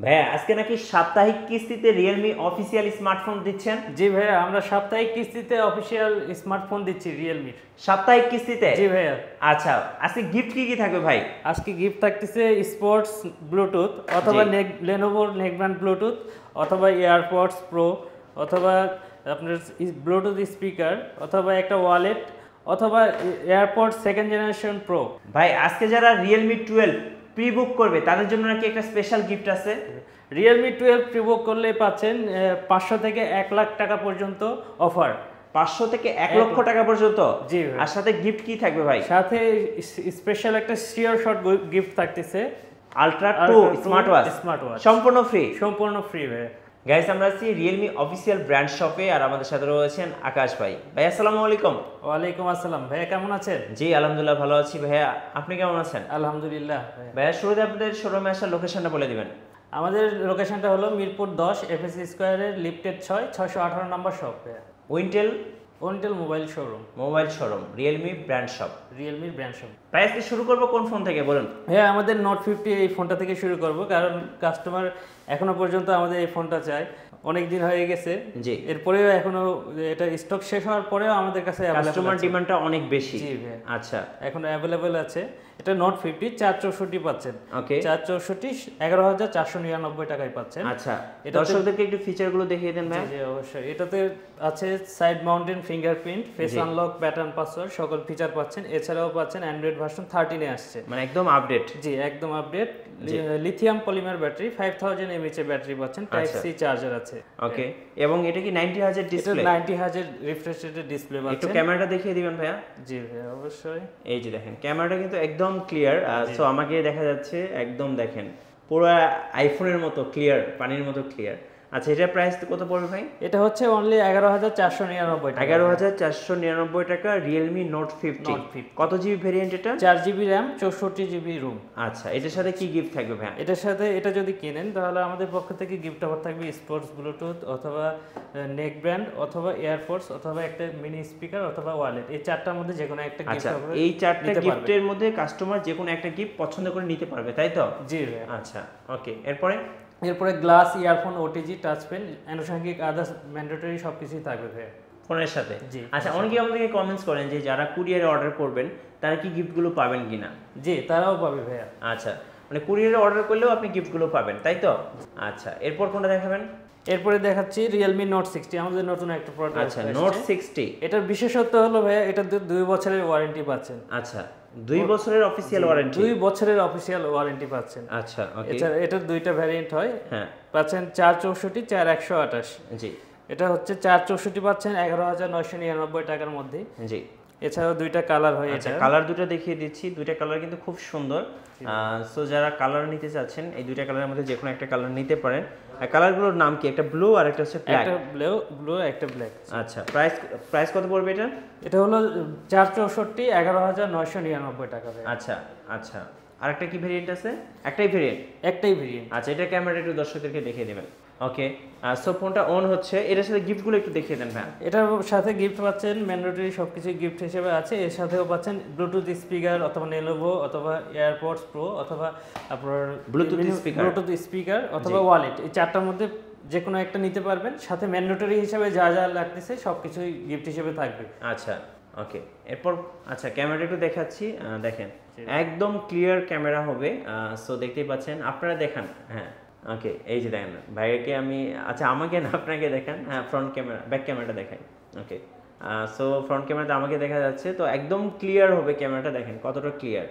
ভাইয়া আজকে নাকি সাপ্তাহিক কিস্তিতে রিয়েলমি অফিসিয়াল স্মার্টফোন দিচ্ছেন? জি ভাইয়া, আমরা সাপ্তাহিক কিস্তিতে অফিসিয়াল স্মার্টফোন দিচ্ছি রিয়েলমির। সাপ্তাহিক কিস্তিতে? জি ভাইয়া। আচ্ছা, আজকে গিফট কি কি থাকবে ভাই? আজকে গিফট থাকতেছে স্পোর্টস ব্লুটুথ অথবা লেনোভোর নেকব্যান্ড ব্লুটুথ অথবা এয়ারপডস প্রো অথবা আপনার ব্লুটুথ স্পিকার অথবা একটা ওয়ালেট অথবা এয়ারপডস সেকেন্ড জেনারেশন প্রো। ভাই আজকে যারা রিয়েলমি 12 প্রি বুক করবে তাদের জন্য নাকি একটা স্পেশাল গিফট আছে। রিয়েলমি 12 প্রি বুক করলে পাচ্ছেন 500 থেকে 1 লাখ টাকা পর্যন্ত অফার। 500 থেকে 1 লক্ষ টাকা পর্যন্ত? জি ভাই। আর সাথে গিফট কি থাকবে ভাই? সাথে স্পেশাল একটা শিওর শট গিফট থাকতেছে, আলট্রা 2 স্মার্ট ওয়াচ সম্পূর্ণ ফ্রি। সম্পূর্ণ ফ্রি ভাই। গাইস আমরা আছি রিয়েলমি অফিসিয়াল ব্র্যান্ড শপে, আর আমাদের সাথে রয়েছেন আকাশ ভাই। ভাই আসসালামু আলাইকুম। ওয়ালাইকুম আসসালাম। ভাইয়া কেমন আছেন? জি আলহামদুলিল্লাহ ভালো আছি। ভাইয়া আপনি কেমন আছেন? আলহামদুলিল্লাহ। ভাইয়া শুরুতে আপনাদের শোরুমে আসার লোকেশনটা বলে দিবেন। আমাদের লোকেশনটা হলো মিরপুর 10 এফএসসি স্কয়ারের লিফটেড 618 নম্বর shop. Wintel mobile showroom Realme brand shop. রিয়েলমির ব্র্যান্ড শপ। ভাই আজকে শুরু করব কোন ফোন থেকে বলুন? হ্যাঁ, আমাদের নোট 50 এই ফোনটা থেকে শুরু করব, কারণ কাস্টমার এখনো পর্যন্ত আমাদের এই ফোনটা চায়। অনেক দিন হয়ে গেছে, জি। এরপরেও এখনো এটা স্টক শেষ হওয়ার পরেও আমাদের কাছে কাস্টমার ডিমান্ডটা অনেক বেশি। জি ভাই। আচ্ছা, এখন অ্যাভেলেবেল আছে। এটা নোট 50 464 পাচ্ছেন। ওকে। 464 11,499 টাকায় পাচ্ছেন। আচ্ছা, দর্শকদেরকে একটু ফিচারগুলো দেখিয়ে দেন ভাই। জি অবশ্যই। এটাতে আছে side mountain fingerprint, face unlock, pattern password, সকল ফিচার পাচ্ছেন। এছাড়াও পাচ্ছেন অ্যান্ড্রয়েড ভার্সন 13 এ আসছে, মানে একদম আপডেট। জি একদম update. Lithium polymer battery, 5000 mAh এর ব্যাটারি পাচ্ছেন, টাইপ সি চার্জার আছে। ওকে, এবং এটা কি 90Hz ডিসপ্লে? এটা 90Hz রিফ্রেশ রেটের ডিসপ্লে পাচ্ছেন। একটু ক্যামেরাটা দেখিয়ে দিবেন ভাইয়া। জি ভাই অবশ্যই। এই যে দেখেন ক্যামেরাটা কিন্তু একদম ক্লিয়ার। সো আমাকে দেখা যাচ্ছে একদম দেখেন পুরো আইফোনের মতো ক্লিয়ার, পানির মতো ক্লিয়ার। আচ্ছা, এটার প্রাইস কত পড়বে ভাই? এটা হচ্ছে অনলি 11,499 টাকা। 11,499 টাকা রিয়েলমি নোট 50। কত জিবি ভেরিয়েন্ট এটা? 4GB RAM, 64GB room. আচ্ছা, এটার সাথে কি গিফট থাকবে ভাই? এটার সাথে এটা যদি কিনেন তাহলে আমাদের পক্ষ থেকে গিফট অফার থাকবে স্পোর্টস ব্লুটুথ অথবা নেক ব্যান্ড অথবা এয়ারপডস অথবা একটা মিনি স্পিকার অথবা ওয়ালেট। এই চারটার মধ্যে যে কোনো একটা গিফট হবে। এই চারটা গিফটের মধ্যে কাস্টমার যে কোনো একটা গিফট পছন্দ করে নিতে পারবে, তাই তো? জি ভাই। আচ্ছা ওকে, এরপরে glass, earphone, OTG, touch pen, আনুষঙ্গিক আদার্স ম্যান্ডেটরি সবকিছুই থাকবে ভাই ফোনের সাথে। জি। আচ্ছা, অনেকে আমাদেরকে কমেন্টস করেন যে যারা কুরিয়ারে অর্ডার করবেন তারা কি গিফটগুলো পাবেন কিনা? জি, তারাও পাবে ভাইয়া। আচ্ছা, মানে কুরিয়ারে অর্ডার করলেও আপনি গিফটগুলো পাবেন, তাই তো? আচ্ছা, এরপর কোনটা দেখাবেন? এরপরে দেখাচ্ছি রিয়েলমি নোট 60, আমাদের নতুন একটা প্রোডাক্ট। আচ্ছা, নোট 60। এটার বিশেষত্ব হলো ভাইয়া এটা 2 বছরের ওয়ারেন্টি পাচ্ছেন। আচ্ছা, 2 বছরের অফিশিয়াল ওয়ারেন্টি? 2 বছরের অফিশিয়াল ওয়ারেন্টি পাচ্ছেন। আচ্ছা ওকে। এটার দুইটা ভ্যারিয়েন্ট হয়। হ্যাঁ, পাচ্ছেন 464, 4128। জি। এটা হচ্ছে 464 পাচ্ছেন 11,999 টাকার মধ্যে। জি। এছাড়াও দুইটা কালার হয়। আচ্ছা, কালার দুটো দেখিয়ে দিচ্ছি। দুইটা কালার কিন্তু খুব সুন্দর। সো যারা কালার নিতে চাচ্ছেন এই দুইটা কালারের মধ্যে যে কোনো একটা কালার নিতে পারেন। আর কালারগুলোর নাম কি? একটা ব্লু আর একটা হচ্ছে ব্ল্যাক। একটা ব্লু একটা ব্ল্যাক। আচ্ছা, প্রাইস কত পড়বে এটা? এটা হলো 464, 11,999 টাকা। আচ্ছা আচ্ছা, আরেকটা কি ভেরিয়েন্ট আছে? একটাই ভেরিয়েন্ট? একটাই ভেরিয়েন্ট। আচ্ছা, এটা ক্যামেরা একটু দর্শকদেরকে দেখিয়ে দেবেন। ওকে, সো ফোনটা অন হচ্ছে। এটার সাথে গিফটগুলো একটু দেখিয়ে দেন ভাই। এটার সাথে গিফট পাচ্ছেন ম্যান্ডেটরি সবকিছু গিফট হিসেবে আছে। এর সাথেও পাচ্ছেন ব্লুটুথ স্পিকার অথবা নেলোভো অথবা এয়ারপডস প্রো অথবা আপনার ব্লুটুথ স্পিকার অথবা ওয়ালেট। এই চারটার মধ্যে যে কোনো একটা নিতে পারবেন। সাথে ম্যান্ডেটরি হিসেবে যা যা লাগতেছে সবকিছুই গিফট হিসেবে থাকবে। আচ্ছা ওকে, এরপর আচ্ছা ক্যামেরাটা একটু দেখাচ্ছি। দেখেন একদম ক্লিয়ার ক্যামেরা হবে। সো দেখতেই পাচ্ছেন, আপনারা দেখান। হ্যাঁ ওকে, এই যে দেখেন ভাইকে আমি, আচ্ছা আমাকে না আপনাকে দেখান। হ্যাঁ, ফ্রন্ট ক্যামেরা, ব্যাক ক্যামেরাটা দেখাই। ওকে, সো ফ্রন্ট ক্যামেরাতে আমাকে দেখা যাচ্ছে, তো একদম ক্লিয়ার হবে ক্যামেরাটা। দেখেন কতটা ক্লিয়ার।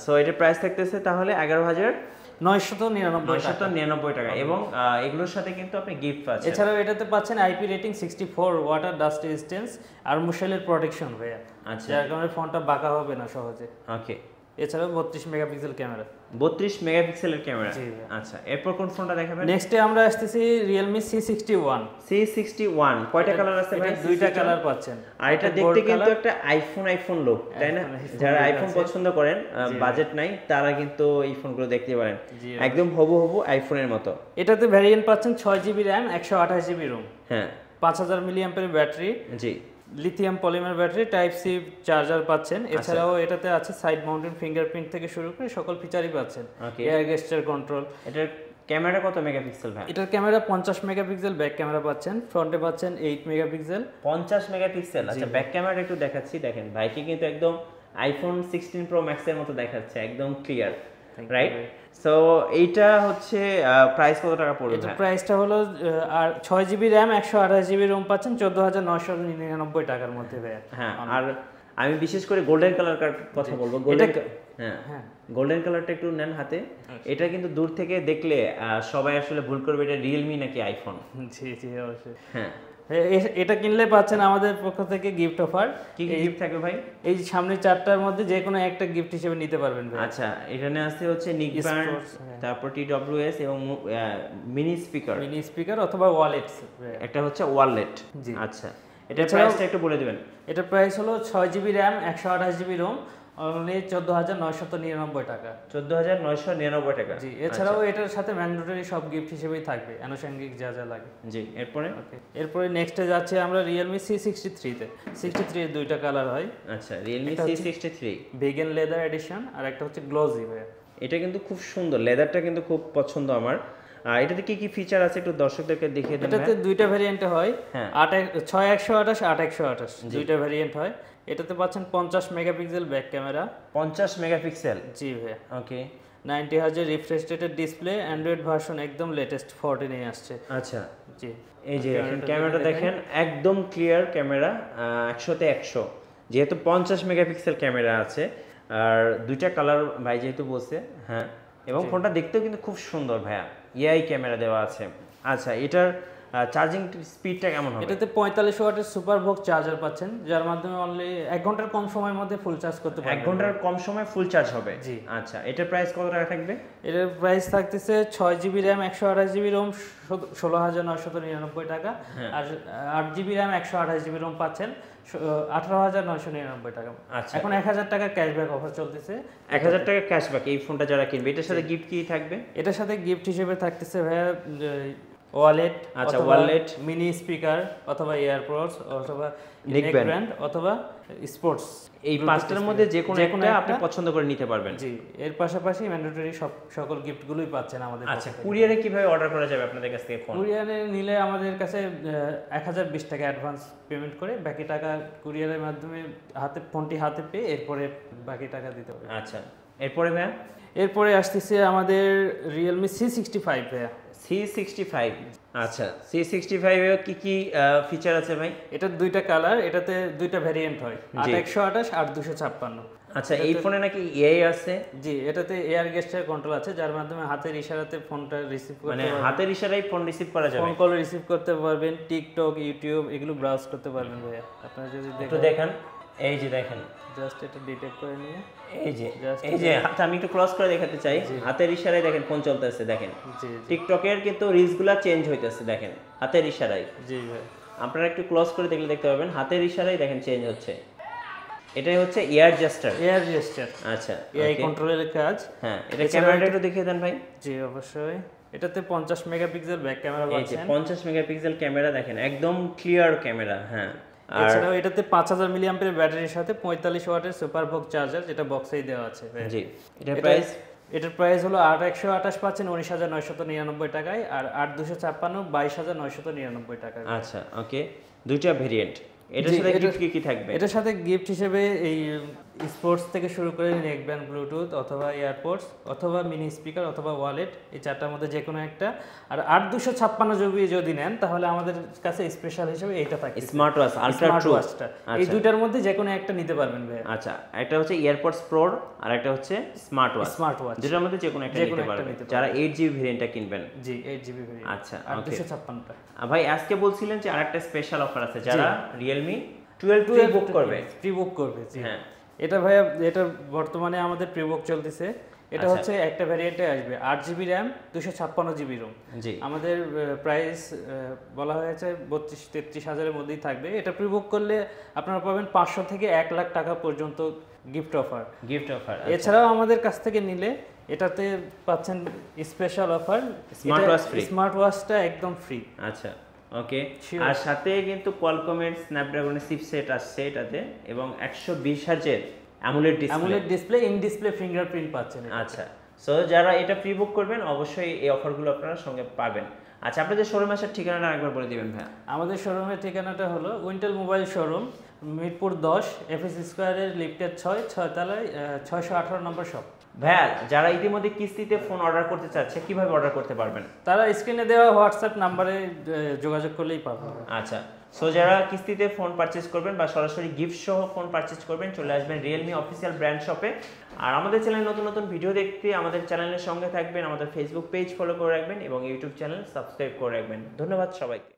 সো এটার প্রাইস থাকতেছে তাহলে 11,999 টাকা। এবং এগুলোর সাথে কিন্তু আপনি গিফট পাচ্ছেন। এছাড়াও এটাতে পাচ্ছেন IP rating 64, water dust resistance আর মুশেলের প্রোটেকশন ভাইয়া। আচ্ছা, যার কারণে ফোনটা বাঁকা হবে না সহজে। ওকে। এছাড়াও 32 মেগাপিক্সেল ক্যামেরা। 32 মেগাপিক্সেলের ক্যামেরা। আচ্ছা, এরপর কোন ফোনটা দেখাবেন? নেক্সটে আমরা আসতেছি Realme C61। C61 কয়টা কালার আছে ভাই? দুইটা কালার পাচ্ছেন। আর এটা দেখতে কিন্তু একটা আইফোন লুক, তাই না? যারা আইফোন পছন্দ করেন, বাজেট নাই, তারা কিন্তু এই ফোনগুলো দেখতে পারেন। একদম হবু আইফোনের মতো। এটাতে ভ্যারিয়েন্ট পাচ্ছেন 6GB র্যাম, 128GB রোম। হ্যাঁ, 5000 মিলিঅ্যাম্পের ব্যাটারি। জি। Lithium polymer battery, type C charger পাচ্ছেন। এছাড়াও এটাতে আছে সাইড মাউন্টেন ফিঙ্গারপ্রিন্ট থেকে শুরু করে সকল ফিচারই পাচ্ছেন। Air গেস্টার control. এটার ক্যামেরা কত মেগাপিক্সেল ভাই? এটার ক্যামেরা 50 মেগাপিক্সেল ব্যাক ক্যামেরা পাচ্ছেন, ফ্রন্টে পাচ্ছেন 8 মেগাপিক্সেল। 50 মেগাপিক্সেল। আচ্ছা ব্যাক ক্যামেরা একটু দেখাচ্ছি, দেখেন ভাইকে কিন্তু একদম আইফোন 16 প্রো ম্যাক্স এর মতো দেখাচ্ছে, একদম ক্লিয়ার, রাইট? সো এইটা হচ্ছে প্রাইস কত টাকা পড়বে? এটার প্রাইসটা হলো আর 6GB RAM 128GB ROM পাচ্ছেন 14999 টাকার মধ্যে ভাই। হ্যাঁ, আর আমি বিশেষ করে গোল্ডেন কালার কথা বলবো। গোল্ডেন, হ্যাঁ গোল্ডেন কালারটা একটু নেন হাতে। এটা কিন্তু দূর থেকে দেখলে সবাই আসলে ভুল করবে এটা রিয়েলমি নাকি আইফোন। জি জি অবশ্যই। হ্যাঁ, এটা কিনলে পাচ্ছেন আমাদের পক্ষ থেকে গিফট অফার। কি গিফট থাকবে ভাই? এই সামনে 4টার মধ্যে যে কোনো একটা গিফট হিসেবে নিতে পারবেন ভাই। আচ্ছা, এখানে আছে হচ্ছে নিকব্যান্ড, তারপর TWS এবং মিনি স্পিকার অথবা ওয়ালেট। একটা হচ্ছে ওয়ালেট। আচ্ছা, এটার প্রাইসটা একটু বলে দিবেন। এটার প্রাইস হলো 6GB RAM 128GB ROM, only 14999 টাকা। 14999 টাকা। জি, এছাড়াও এটার সাথে ম্যান্ডেটরি সব গিফট হিসেবেই থাকবে, আনুষঙ্গিক যা যা লাগে। জি, এরপরে নেক্সটে যাচ্ছে আমরা Realme C63 তে। 63 এর দুইটা কালার হয়। আচ্ছা, Realme C63 vegan leather edition, আর একটা হচ্ছে গ্লোজি ভাই। এটা কিন্তু খুব সুন্দর, লেদারটা কিন্তু খুব পছন্দ আমার। এটাতে কি কি ফিচার আছে একটু দর্শকদেরকে দেখিয়ে দেন। এটাতে দুইটা ভেরিয়েন্টে হয়, 6128 8128 দুইটা ভেরিয়েন্ট হয়। এটাতে পাচ্ছেন 50 মেগাপিক্সেল ব্যাক ক্যামেরা। 50 মেগাপিক্সেল? জি ভাই। ওকে। 90Hz রিফ্রেশ রেটের ডিসপ্লে, অ্যান্ড্রয়েড ভার্সন একদম লেটেস্ট 14 এ আসছে। আচ্ছা, জি, এই যে ক্যামেরাটা দেখেন, একদম ক্লিয়ার ক্যামেরা, 100তে 100, যেহেতু 50 মেগাপিক্সেল ক্যামেরা আছে, আর দুইটা কালার ভাই যেহেতু বলছে। হ্যাঁ, এবং ফোনটা দেখতেও কিন্তু খুব সুন্দর ভাইয়া, এআই ক্যামেরা দেওয়া আছে। আচ্ছা, এটার চার্জিং স্পিডটা কেমন হবে? এটাতে 45 ওয়াটের সুপার ভোগ চার্জার পাচ্ছেন, যার মাধ্যমে অনলি 1 ঘন্টার কম সময়ের মধ্যে ফুল চার্জ করতে পারবেন। 1 ঘন্টার কম সময় ফুল চার্জ হবে? জি। আচ্ছা, এটার প্রাইস কত টাকা থাকবে? এটার প্রাইস থাকতেছে 6GB RAM 128GB ROM 16999 টাকা, আর 8GB RAM 128GB ROM পাচ্ছেন 18999 টাকা। আচ্ছা, এখন 1000 টাকা ক্যাশব্যাক অফার চলতেছে। 1000 টাকা ক্যাশব্যাক এই ফোনটা যারা কিনবে। এটার সাথে গিফট কি থাকবে? এটার সাথে গিফট হিসেবে থাকতেছে ভাইয়া ওয়ালেট, আচ্ছা ওয়ালেট, মিনি স্পিকার, অথবা এয়ারপডস, অথবা নেকব্যান্ড, অথবা স্পোর্টস। এই পাঁচটার মধ্যে যে কোনো একটা আপনি পছন্দ করে নিতে পারবেন। জি, এর পাশাপাশি ম্যান্ডেটরি সকল গিফটগুলোই পাচ্ছেন আমাদের কাছে। আচ্ছা, কুরিয়ারে কিভাবে অর্ডার করা যাবে আপনাদের কাছ থেকে ফোন? কুরিয়ারে নিলে আমাদের কাছে 1020 টাকা অ্যাডভান্স পেমেন্ট করে বাকি টাকা কুরিয়ারের মাধ্যমে ফোনটি হাতে পেয়ে এরপরে বাকি টাকা দিতে হবে। আচ্ছা, এরপরে ভাইয়া? এরপরে আসতেছে আমাদের Realme C65 ভাইয়া। C65, আচ্ছা, C65 এর কি কি ফিচার আছে ভাই? এটার দুইটা কালার, এটাতে দুইটা ভেরিয়েন্ট হয়, 8128 আর 256। আচ্ছা, এই ফোনে নাকি এআই আছে? জি, এটাতে এয়ার গেস্টার কন্ট্রোল আছে, যার মাধ্যমে হাতের ইশারাতে ফোনটা রিসিভ করতে মানে হাতের ইশারায় ফোন রিসিভ করা যাবে, ফোন কল রিসিভ করতে পারবেন, টিকটক, ইউটিউব এগুলো ব্রাউজ করতে পারবেন ভাইয়া। আপনারা যদি একটু দেখেন, এই যে দেখেন, জাস্ট এটা ডিটেক্ট করে নিয়ে এই যে হাতে আমি একটু ক্রস করে দেখাতে চাই, হাতের ইশারায় দেখেন ফোন চলতেছে, দেখেন টিকটকের কিন্তু রিলসগুলো চেঞ্জ হইতেছে, দেখেন হাতের ইশারায়। জি ভাই, আপনারা একটু ক্লোজ করে দেখলে দেখতে পাবেন হাতের ইশারায় দেখেন চেঞ্জ হচ্ছে। এটাই হচ্ছে এয়ার জেস্টার। আচ্ছা, এআই কন্ট্রোলের কাজ। হ্যাঁ, এটা ক্যামেরাটা একটু দেখিয়ে দেন ভাই। জি অবশ্যই। এটাতে 50 মেগাপিক্সেল ব্যাক ক্যামেরা পাচ্ছেন। 50 মেগাপিক্সেল ক্যামেরা, দেখেন একদম ক্লিয়ার ক্যামেরা। হ্যাঁ, এছাড়াও এটাতে 5000 মিলিঅ্যাম্পিয়ার ব্যাটারির সাথে 45 ওয়াটের সুপার ভোগ চার্জার, যেটা বক্সেই দেওয়া আছে। জি, এটার প্রাইস হলো 8128 পাচ্ছেন 19999 টাকায়, আর 8256 22999 টাকায়। আচ্ছা, ওকে, দুইটা ভেরিয়েন্ট। এটার সাথে গিফট কি থাকবে? এটার সাথে গিফট হিসেবে এই স্পোর্টস থেকে শুরু করে নেকব্যান্ড, ব্লুটুথ, অথবা এয়ারপডস, অথবা মিনি স্পিকার, অথবা ওয়ালেট, এই চারটার মধ্যে যে কোনো একটা। আর 8256 জিবি যদি নেন তাহলে আমাদের কাছে স্পেশাল হিসেবে এইটা থাকে, স্মার্ট ওয়াচ আলট্রা ট্রু। এই দুইটার মধ্যে যে কোনো একটা নিতে পারবেন ভাই। আচ্ছা, একটা হচ্ছে এয়ারপডস প্রো আর একটা হচ্ছে স্মার্ট ওয়াচ, দুটার মধ্যে যে কোনো একটা নিতে পারবেন যারা 8GB ভেরিয়েন্টটা কিনবেন। জি, 8GB ভেরিয়েন্ট। আচ্ছা, 8256টা। ভাই আজকে বলছিলেন যে আরেকটা স্পেশাল অফার আছে, যারা Realme 12 প্রি বুক করবে। জি হ্যাঁ, এটা ভাইয়া, এটা বর্তমানে আমাদের প্রি বুক চলতেছে। এটা হচ্ছে একটা ভ্যারিয়েন্টে আসবে 8GB RAM 256GB ROM। জি, আমাদের প্রাইস বলা হয়েছে 32-33 হাজারের মধ্যেই থাকবে। এটা প্রি বুক করলে আপনারা পাবেন 500 থেকে 1 লাখ টাকা পর্যন্ত গিফট অফার। এছাড়াও আমাদের কাছ থেকে নিলে এটাতে পাচ্ছেন স্পেশাল অফার, স্মার্ট ওয়াচটা একদম ফ্রি। আচ্ছা, ওকে, আর সাথে কিন্তু কোয়ালকমের স্ন্যাপড্রাগনের চিপসেট আসছে এটাতে, এবং 120 হার্জের AMOLED display, in display fingerprint পাচ্ছেন। আচ্ছা, সো যারা এটা প্রি বুক করবেন অবশ্যই এই অফারগুলো আপনারা সঙ্গে পাবেন। আচ্ছা, আপনাদের শোরুম আসার ঠিকানাটা আরেকবার বলে দিবেন ভাইয়া। আমাদের শোরুমের ঠিকানাটা হলো Wintel mobile showroom, Mirpur 10, FS স্কোয়ারের লিফটের 6 তলায় 618 নম্বর শপ। ভাইয়া, যারা ইতিমধ্যে কিস্তিতে ফোন অর্ডার করতে চাচ্ছে কিভাবে অর্ডার করতে পারবেন? তারা স্ক্রিনে দেওয়া হোয়াটসঅ্যাপ নাম্বারে যোগাযোগ করলেই পাবে। আচ্ছা, সো যারা কিস্তিতে ফোন পারচেজ করবেন বা সরাসরি গিফট সহ ফোন পারচেজ করবেন, চলে আসবেন রিয়েলমি অফিসিয়াল ব্র্যান্ড শপে। আর আমাদের চ্যানেলে নতুন নতুন ভিডিও দেখতে আমাদের চ্যানেলের সঙ্গে থাকবেন, আমাদের ফেসবুক পেজ ফলো করে রাখবেন এবং ইউটিউব চ্যানেল সাবস্ক্রাইব করে রাখবেন। ধন্যবাদ সবাইকে।